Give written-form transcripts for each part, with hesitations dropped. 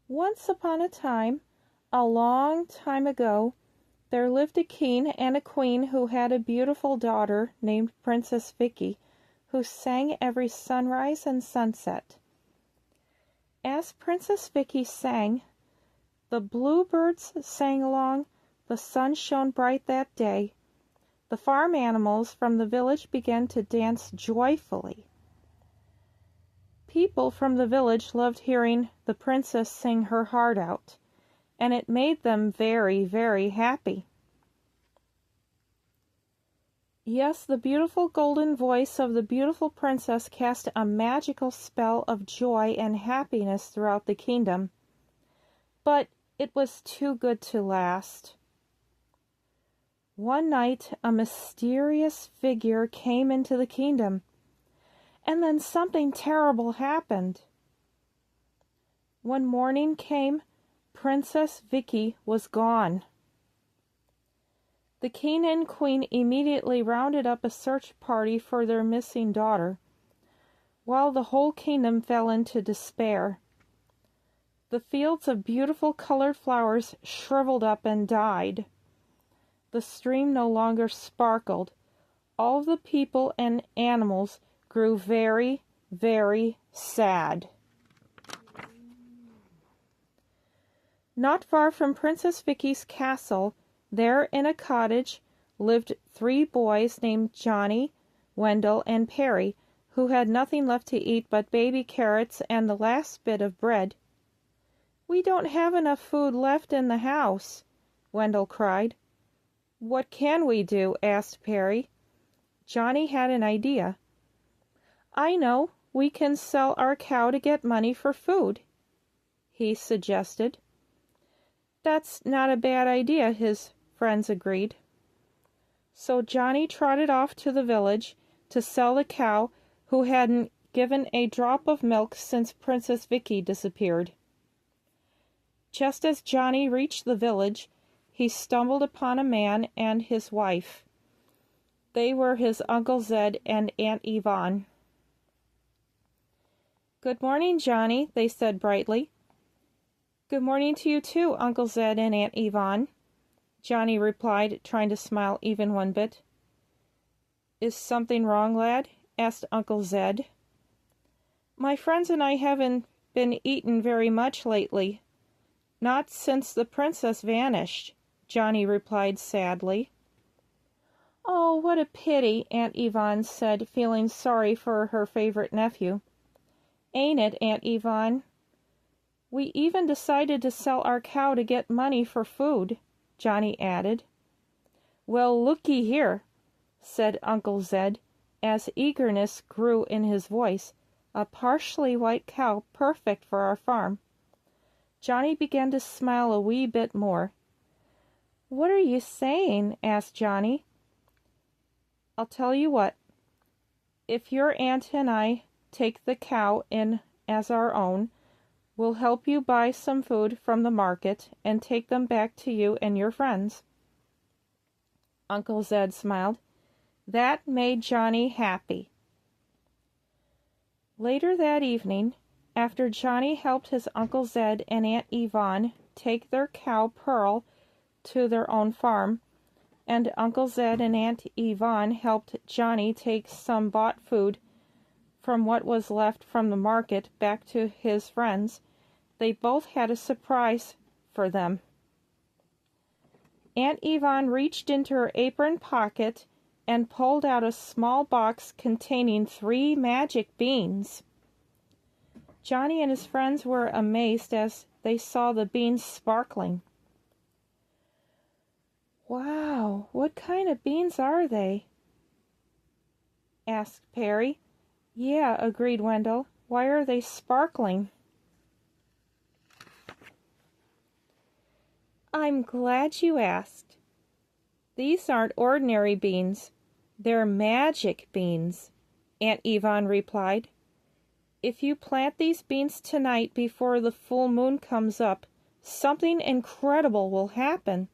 Once upon a time, a long time ago, there lived a king and a queen who had a beautiful daughter named Princess Vicki, who sang every sunrise and sunset. As Princess Vicki sang, the bluebirds sang along, the sun shone bright that day. The farm animals from the village began to dance joyfully. People from the village loved hearing the princess sing her heart out, and it made them very, very happy. Yes, the beautiful golden voice of the beautiful princess cast a magical spell of joy and happiness throughout the kingdom, but it was too good to last. One night a mysterious figure came into the kingdom, and then something terrible happened. When morning came, Princess Vicki was gone. The king and queen immediately rounded up a search party for their missing daughter, while the whole kingdom fell into despair. The fields of beautiful colored flowers shriveled up and died. The stream no longer sparkled. All the people and animals grew very, very sad. Not far from Princess Vicky's castle, there in a cottage, lived 3 boys named Johnny, Wendell, and Perry, who had nothing left to eat but baby carrots and the last bit of bread. "We don't have enough food left in the house," Wendell cried. "What can we do?" asked Perry. Johnny had an idea. "I know, we can sell our cow to get money for food," he suggested. "That's not a bad idea," his friends agreed. So Johnny trotted off to the village to sell the cow, who hadn't given a drop of milk since Princess Vicki disappeared. Just as Johnny reached the village, he stumbled upon a man and his wife. They were his Uncle Zed and Aunt Yvonne. "Good morning, Johnny," they said brightly. "Good morning to you too, Uncle Zed and Aunt Yvonne," Johnny replied, trying to smile even one bit. "Is something wrong, lad?" asked Uncle Zed. "My friends and I haven't been eating very much lately. Not since the princess vanished," Johnny replied sadly. "Oh, what a pity," Aunt Yvonne said, feeling sorry for her favorite nephew. "Ain't it, Aunt Yvonne? We even decided to sell our cow to get money for food," Johnny added. "Well, looky here," said Uncle Zed, as eagerness grew in his voice. "A partially white cow, perfect for our farm." Johnny began to smile a wee bit more. "What are you saying?" asked Johnny. "I'll tell you what. If your aunt and I take the cow in as our own, we'll help you buy some food from the market and take them back to you and your friends." Uncle Zed smiled. That made Johnny happy. Later that evening, after Johnny helped his Uncle Zed and Aunt Yvonne take their cow Pearl to their own farm, and Uncle Zed and Aunt Yvonne helped Johnny take some bought food from what was left from the market back to his friends, they both had a surprise for them. Aunt Yvonne reached into her apron pocket and pulled out a small box containing 3 magic beans. Johnny and his friends were amazed as they saw the beans sparkling. "Wow, what kind of beans are they?" asked Perry. "Yeah," agreed Wendell. "Why are they sparkling?" "I'm glad you asked. These aren't ordinary beans. They're magic beans," Aunt Yvonne replied. "If you plant these beans tonight before the full moon comes up, something incredible will happen."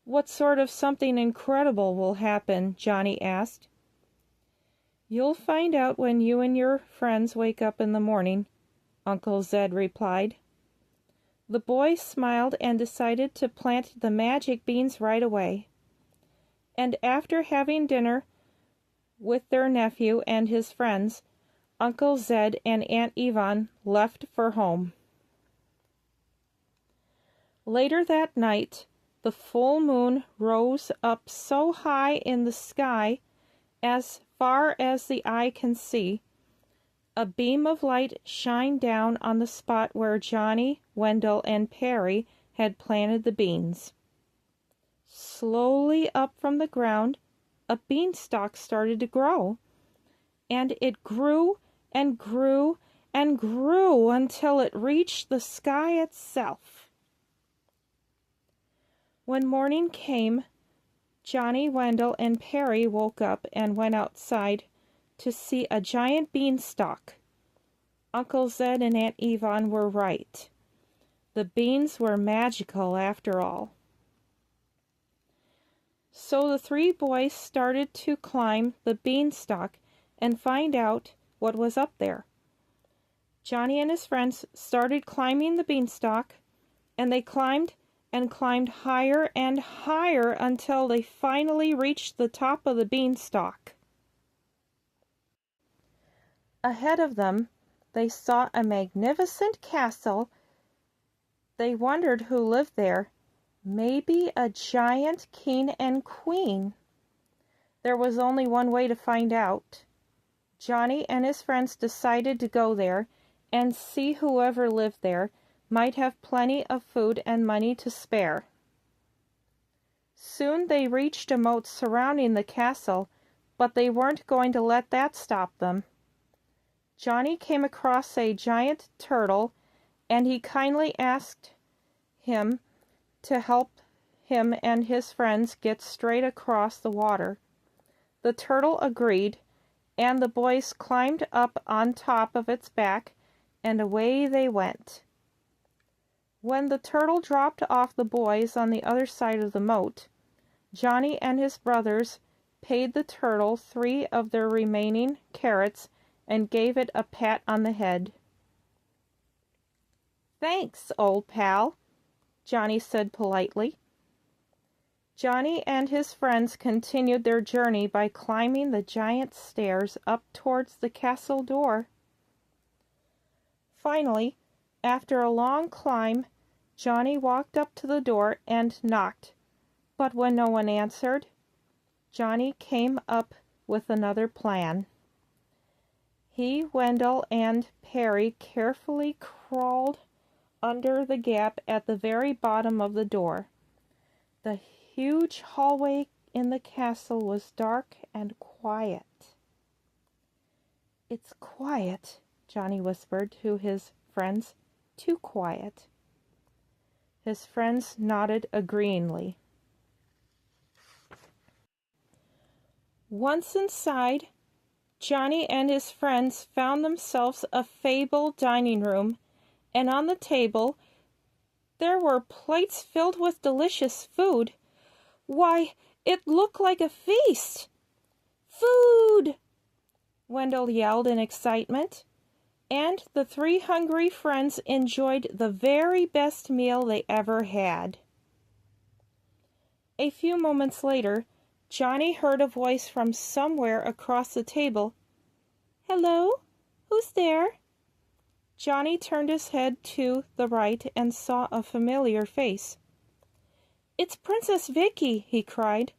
"What sort of something incredible will happen?" Johnny asked. "You'll find out when you and your friends wake up in the morning," Uncle Zed replied. The boys smiled and decided to plant the magic beans right away. And after having dinner with their nephew and his friends, Uncle Zed and Aunt Yvonne left for home. Later that night, the full moon rose up so high in the sky, as far as the eye can see. A beam of light shined down on the spot where Johnny, Wendell, and Perry had planted the beans. Slowly up from the ground, a beanstalk started to grow, and it grew and grew and grew until it reached the sky itself. When morning came, Johnny, Wendell, and Perry woke up and went outside to see a giant beanstalk. Uncle Zed and Aunt Yvonne were right. The beans were magical after all. So the three boys started to climb the beanstalk and find out what was up there. Johnny and his friends started climbing the beanstalk, and they climbed and climbed higher and higher until they finally reached the top of the beanstalk. Ahead of them, they saw a magnificent castle. They wondered who lived there. Maybe a giant king and queen. There was only one way to find out. Johnny and his friends decided to go there and see whoever lived there might have plenty of food and money to spare. Soon they reached a moat surrounding the castle, but they weren't going to let that stop them. Johnny came across a giant turtle, and he kindly asked him to help him and his friends get straight across the water. The turtle agreed, and the boys climbed up on top of its back, and away they went. When the turtle dropped off the boys on the other side of the moat, Johnny and his brothers paid the turtle 3 of their remaining carrots and gave it a pat on the head. "Thanks, old pal," Johnny said politely. Johnny and his friends continued their journey by climbing the giant stairs up towards the castle door. Finally, after a long climb, Johnny walked up to the door and knocked, but when no one answered, Johnny came up with another plan. He, Wendell, and Perry carefully crawled under the gap at the very bottom of the door. The huge hallway in the castle was dark and quiet. "It's quiet," Johnny whispered to his friends. "Too quiet." His friends nodded agreeingly. Once inside, Johnny and his friends found themselves a fabled dining room, and on the table there were plates filled with delicious food. Why, it looked like a feast! "Food!" Wendell yelled in excitement, and the 3 hungry friends enjoyed the very best meal they ever had. A few moments later, Johnny heard a voice from somewhere across the table. "Hello? Who's there?" Johnny turned his head to the right and saw a familiar face. "It's Princess Vicki!" he cried.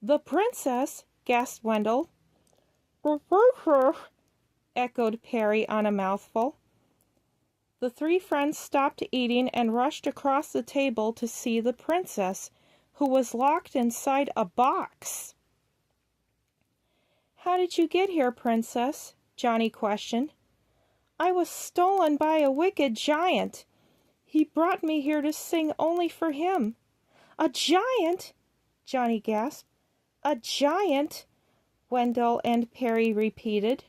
"The princess?" gasped Wendell. Echoed Perry on a mouthful. The 3 friends stopped eating and rushed across the table to see the princess, who was locked inside a box. "How did you get here, Princess?" Johnny questioned. "I was stolen by a wicked giant. He brought me here to sing only for him." "A giant?" Johnny gasped. "A giant?" Wendell and Perry repeated.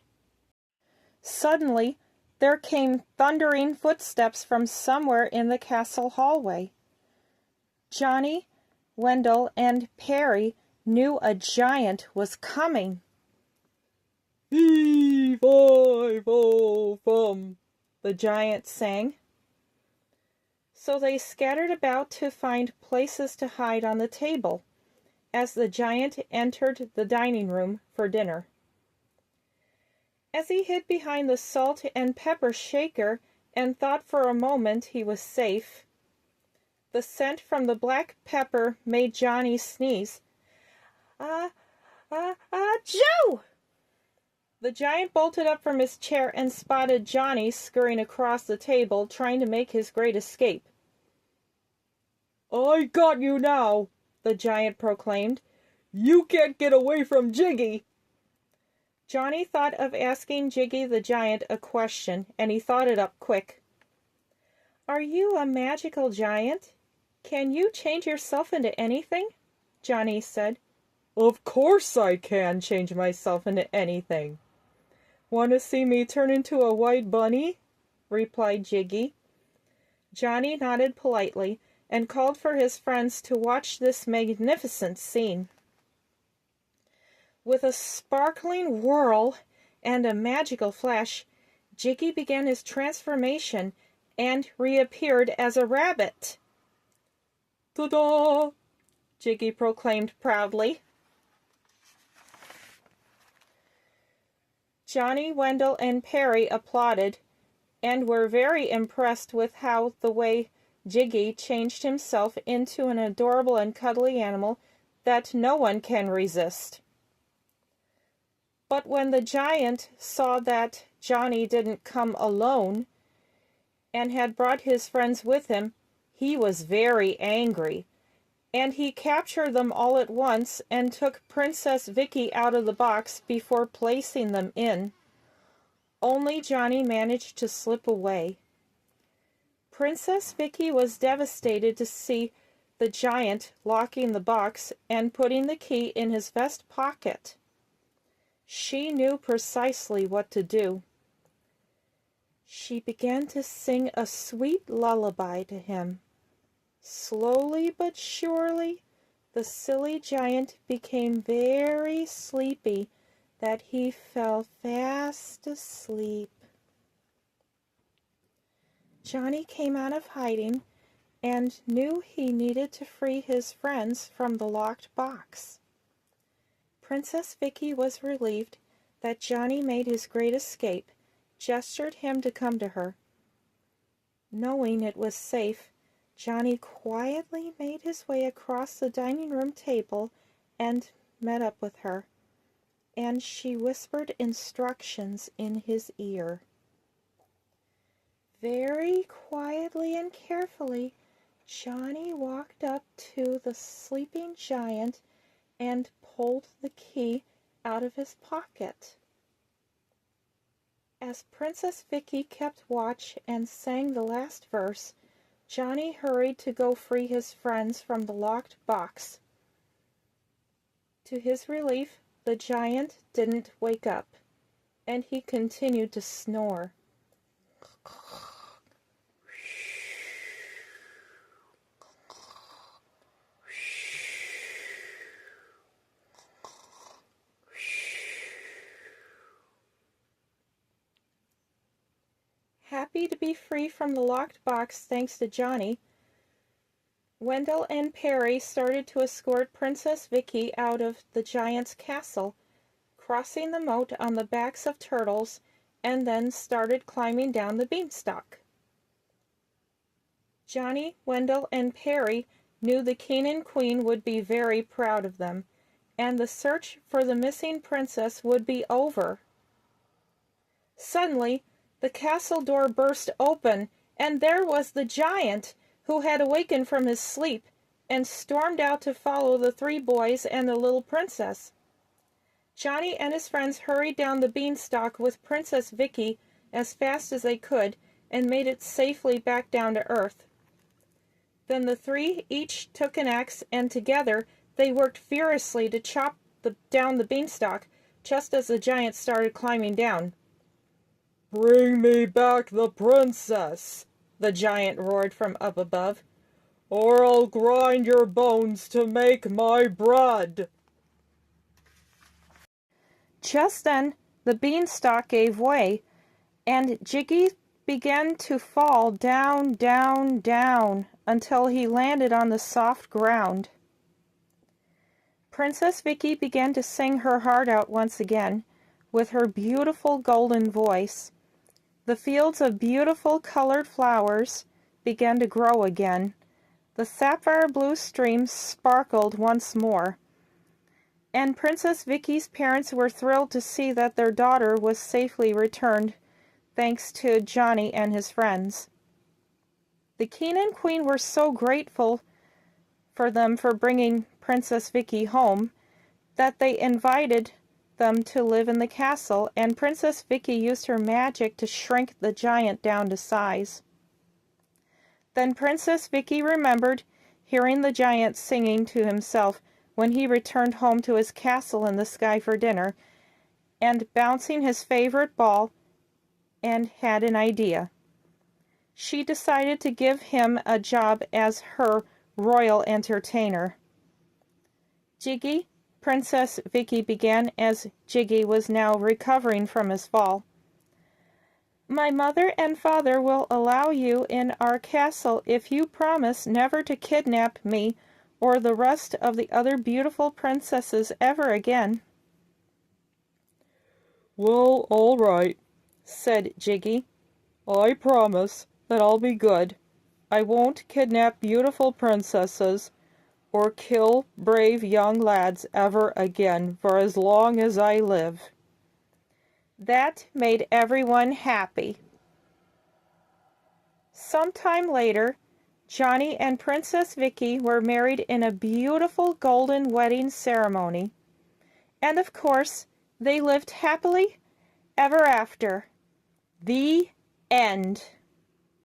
Suddenly, there came thundering footsteps from somewhere in the castle hallway. Johnny, Wendell, and Perry knew a giant was coming. "Fee-fi-fo-fum," the giant sang. So they scattered about to find places to hide on the table as the giant entered the dining room for dinner. As he hid behind the salt and pepper shaker and thought for a moment he was safe, the scent from the black pepper made Johnny sneeze. Joe! The giant bolted up from his chair and spotted Johnny scurrying across the table, trying to make his great escape. "I got you now," the giant proclaimed. "You can't get away from Jiggy." Johnny thought of asking Jiggy the giant a question, and he thought it up quick. "Are you a magical giant? Can you change yourself into anything?" Johnny said. "Of course I can change myself into anything. Want to see me turn into a white bunny?" replied Jiggy. Johnny nodded politely and called for his friends to watch this magnificent scene. With a sparkling whirl and a magical flash, Jiggy began his transformation and reappeared as a rabbit. "Ta-da!" Jiggy proclaimed proudly. Johnny, Wendell, and Perry applauded and were very impressed with how the way Jiggy changed himself into an adorable and cuddly animal that no one can resist. But when the giant saw that Johnny didn't come alone and had brought his friends with him, he was very angry, and he captured them all at once and took Princess Vicki out of the box before placing them in. Only Johnny managed to slip away. Princess Vicki was devastated to see the giant locking the box and putting the key in his vest pocket. She knew precisely what to do. She began to sing a sweet lullaby to him. Slowly but surely, the silly giant became very sleepy that he fell fast asleep. Johnny came out of hiding and knew he needed to free his friends from the locked box. Princess Vicki was relieved that Johnny made his great escape, gestured him to come to her. Knowing it was safe, Johnny quietly made his way across the dining room table and met up with her, and she whispered instructions in his ear. Very quietly and carefully, Johnny walked up to the sleeping giant and pulled the key out of his pocket. As Princess Vicki kept watch and sang the last verse, Johnny hurried to go free his friends from the locked box. To his relief, the giant didn't wake up, and he continued to snore. Happy to be free from the locked box thanks to Johnny, Wendell and Perry started to escort Princess Vicki out of the giant's castle, crossing the moat on the backs of turtles, and then started climbing down the beanstalk. Johnny, Wendell, and Perry knew the king and queen would be very proud of them, and the search for the missing princess would be over. Suddenly, the castle door burst open, and there was the giant, who had awakened from his sleep and stormed out to follow the three boys and the little princess. Johnny and his friends hurried down the beanstalk with Princess Vicki as fast as they could and made it safely back down to earth. Then the three each took an axe, and together they worked furiously to chop down the beanstalk just as the giant started climbing down. "Bring me back the princess," the giant roared from up above, "or I'll grind your bones to make my bread." Just then, the beanstalk gave way, and Jiggy began to fall down, down, down, until he landed on the soft ground. Princess Vicki began to sing her heart out once again, with her beautiful golden voice. The fields of beautiful colored flowers began to grow again. The sapphire blue streams sparkled once more. And Princess Vicki's parents were thrilled to see that their daughter was safely returned, thanks to Johnny and his friends. The king and queen were so grateful for them for bringing Princess Vicki home that they invited them to live in the castle, and Princess Vicki used her magic to shrink the giant down to size. Then Princess Vicki remembered hearing the giant singing to himself when he returned home to his castle in the sky for dinner, and bouncing his favorite ball, and had an idea. She decided to give him a job as her royal entertainer. Jiggy, Princess Vicki began as Jiggy was now recovering from his fall. My mother and father will allow you in our castle if you promise never to kidnap me or the rest of the other beautiful princesses ever again. Well, all right, said Jiggy. I promise that I'll be good. I won't kidnap beautiful princesses or kill brave young lads ever again for as long as I live. That made everyone happy. Sometime later, Johnny and Princess Vicki were married in a beautiful golden wedding ceremony. And of course, they lived happily ever after. The end.